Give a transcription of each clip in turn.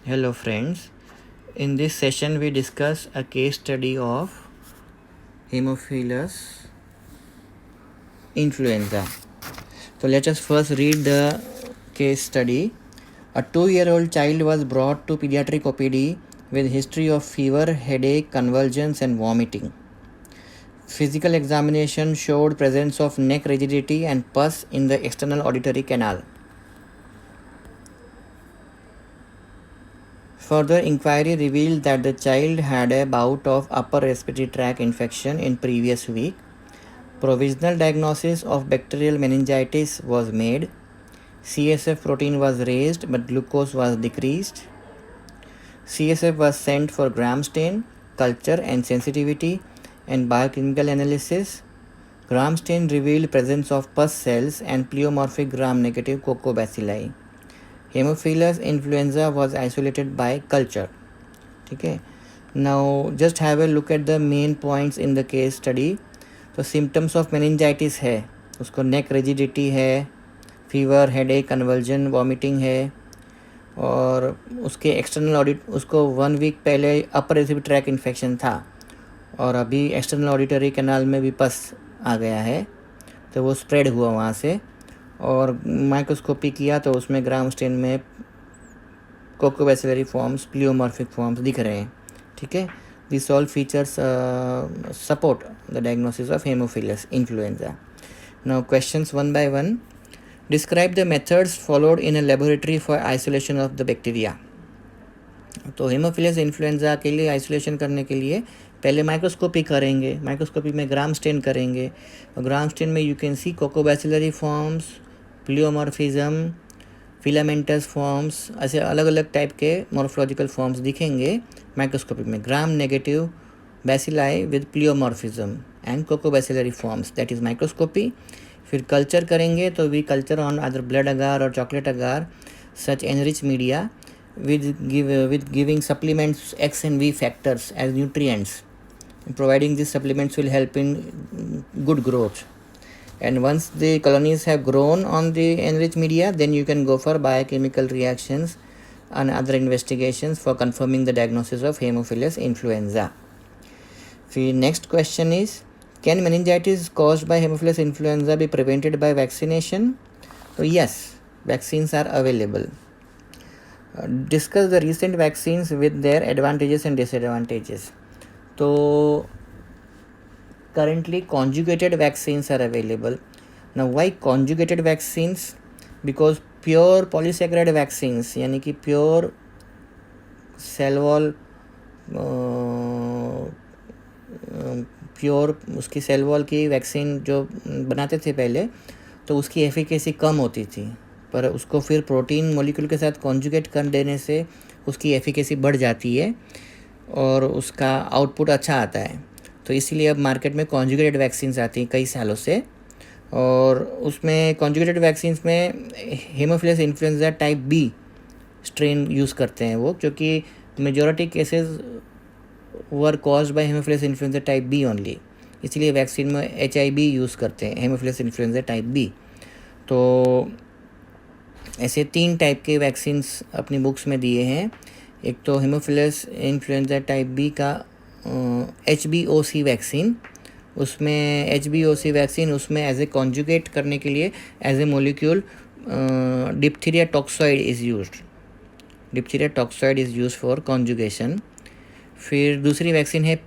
Hello friends, in this session we discuss a case study of Haemophilus influenza. So let us first read the case study. A 2-year-old child was brought to pediatric OPD with history of fever, headache, convulsions and vomiting. Physical examination showed presence of neck rigidity and pus in the external auditory canal. Further inquiry revealed that the child had a bout of upper respiratory tract infection in previous week. Provisional diagnosis of bacterial meningitis was made. CSF protein was raised but glucose was decreased. CSF was sent for gram stain, culture and sensitivity and biochemical analysis. Gram stain revealed presence of pus cells and pleomorphic gram-negative coccobacilli. Haemophilus influenza was isolated by culture. Okay. Now just have a look at the main points in the case study. तो symptoms of meningitis है, उसको नेक rigidity है, fever, headache, conversion, vomiting है और उसके external audit उसको 1 week पहले upper respiratory tract infection था और अभी एक्सटर्नल ऑडिटरी कैनाल में भी पस आ गया है, तो वो स्प्रेड हुआ वहाँ से और माइक्रोस्कोपी किया तो उसमें ग्राम स्टेन में कोकोबैसिलरी फॉर्म्स, प्लियोमॉर्फिक फॉर्म्स दिख रहे हैं. ठीक है. These all features support the diagnosis of Haemophilus influenza. Now questions one by one. Describe the methods followed in a laboratory for isolation of the bacteria. तो हेमोफिलस इन्फ्लुएंजा के लिए isolation करने के लिए पहले माइक्रोस्कोपी करेंगे. माइक्रोस्कोपी में ग्राम stain करेंगे और ग्राम स्टेन में you can see coccobacillary forms, pleomorphism, filamentous forms, ऐसे अलग अलग टाइप के मॉर्फोलॉजिकल फॉर्म्स दिखेंगे माइक्रोस्कोपी में. Gram negative bacilli with pleomorphism and coccobacillary forms, that is microscopy. फिर कल्चर करेंगे तो we culture on other blood agar और chocolate agar such enrich media with giving supplements X and V factors as nutrients. Providing these supplements will help in good growth. And once the colonies have grown on the enriched media, then you can go for biochemical reactions and other investigations for confirming the diagnosis of Haemophilus influenza. The next question is, can meningitis caused by Haemophilus influenza be prevented by vaccination? So yes, vaccines are available. Discuss the recent vaccines with their advantages and disadvantages. So currently conjugated vaccines are available. Now why conjugated vaccines? Because pure polysaccharide vaccines यानी कि pure cell wall pure उसकी cell wall की vaccine जो बनाते थे पहले, तो उसकी एफिकेसी कम होती थी, पर उसको फिर प्रोटीन मॉलिक्यूल के साथ कॉन्जुगेट कर देने से उसकी एफिकेसी बढ़ जाती है और उसका आउटपुट अच्छा आता है. तो इसीलिए अब मार्केट में कॉन्जुगेटेड वैक्सीन्स आती हैं कई सालों से. और उसमें कॉन्जुगेटेड वैक्सीन्स में haemophilus influenza type B strain use करते हैं वो, क्योंकि majority cases were caused by haemophilus influenza type B only, इसलिए वैक्सीन में HIV यूज़ करते हैं, हेमोफिलस इन्फ्लुएंजा टाइप बी. तो ऐसे 3 टाइप के वैक्सीन्स अपनी बुक्स में दिए हैं. एक तो हेमोफिलस इन्फ्लुएंजा टाइप बी का HBOC वैक्सीन, उसमें HBOC वैक्सीन उसमें एज ए कॉन्जुगेट करने के लिए as a molecule diphtheria toxoid is used. Diphtheria toxoid is used for conjugation. फिर दूसरी वैक्सीन है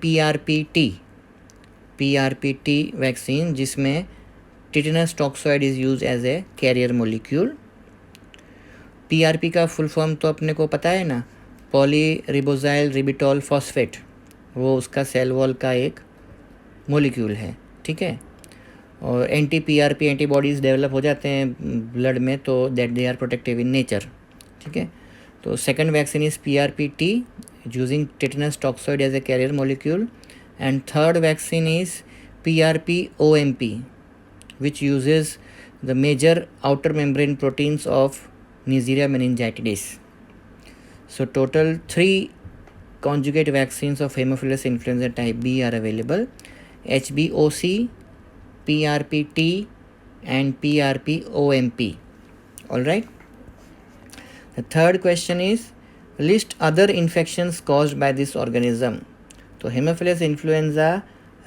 PRPT वैक्सीन, जिसमें tetanus toxoid is use as a carrier molecule. PRP का फुल फॉर्म तो अपने को पता है ना, पॉली रिबोजाइल रिबिटॉल फॉस्फेट, वो उसका सेल वॉल का एक मोलिक्यूल है. ठीक है. और anti-PRP एंटीबॉडीज़ डेवलप हो जाते हैं ब्लड में, तो that they are protective in nature. ठीक है. तो second vaccine is PRPT using tetanus toxoid as a carrier molecule, and third vaccine is PRP-OMP, which uses the major outer membrane proteins of Neisseria meningitidis. So total 3 conjugate vaccines of Haemophilus influenza type B are available: HBOC, PRPT and PRP-OMP. All right. The third question is, list other infections caused by this organism. तो haemophilus influenza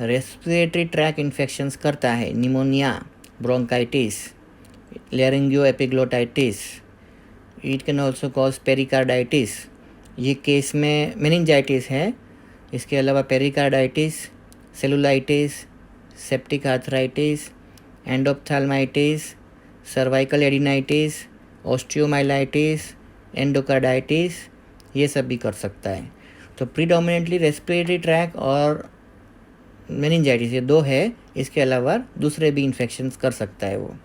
respiratory tract infections करता है. Pneumonia, bronchitis, laryngo epiglottitis. It can also cause pericarditis. ये case में meningitis है. इसके अलावा pericarditis, cellulitis, septic arthritis, endophthalmitis, cervical adenitis, osteomyelitis, endocarditis, ये सब भी कर सकता है. तो प्रीडोमिनेंटली रेस्पिरेटरी ट्रैक और मेनिंजाइटिस ये दो है. इसके अलावा दूसरे भी इन्फेक्शंस कर सकता है वो.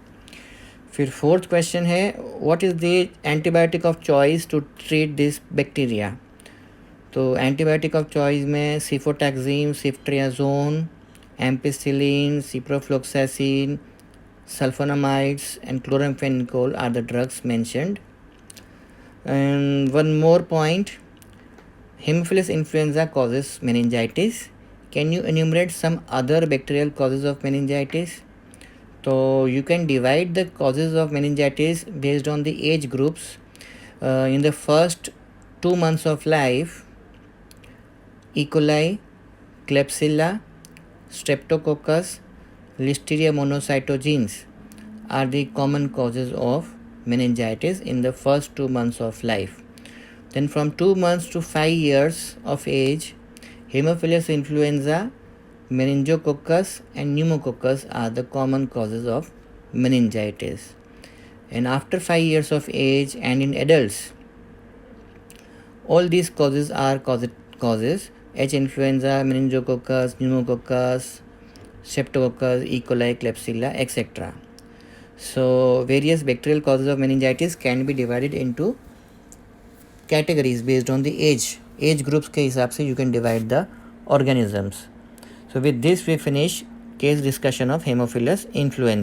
फिर फोर्थ क्वेश्चन है, what is the antibiotic of choice to treat this bacteria. तो एंटीबायोटिक ऑफ चॉइस में cefotaxime, ceftriaxone, ampicillin, ciprofloxacin, sulfonamides and chloramphenicol are the drugs mentioned. And one more point, Haemophilus influenza causes meningitis. Can you enumerate some other bacterial causes of meningitis? So you can divide the causes of meningitis based on the age groups. In the first 2 months of life, E. coli, Klebsiella, Streptococcus, Listeria monocytogenes are the common causes of meningitis in the first 2 months of life. Then from 2 months to 5 years of age, Haemophilus influenza, meningococcus and pneumococcus are the common causes of meningitis. And after 5 years of age and in adults, all these causes are causes H. influenza, meningococcus, pneumococcus, Streptococcus, E. coli, Klebsiella, etc. So various bacterial causes of meningitis can be divided into categories based on the age groups के हिसाब से you can divide the organisms. So with this we finish case discussion of Haemophilus influenza.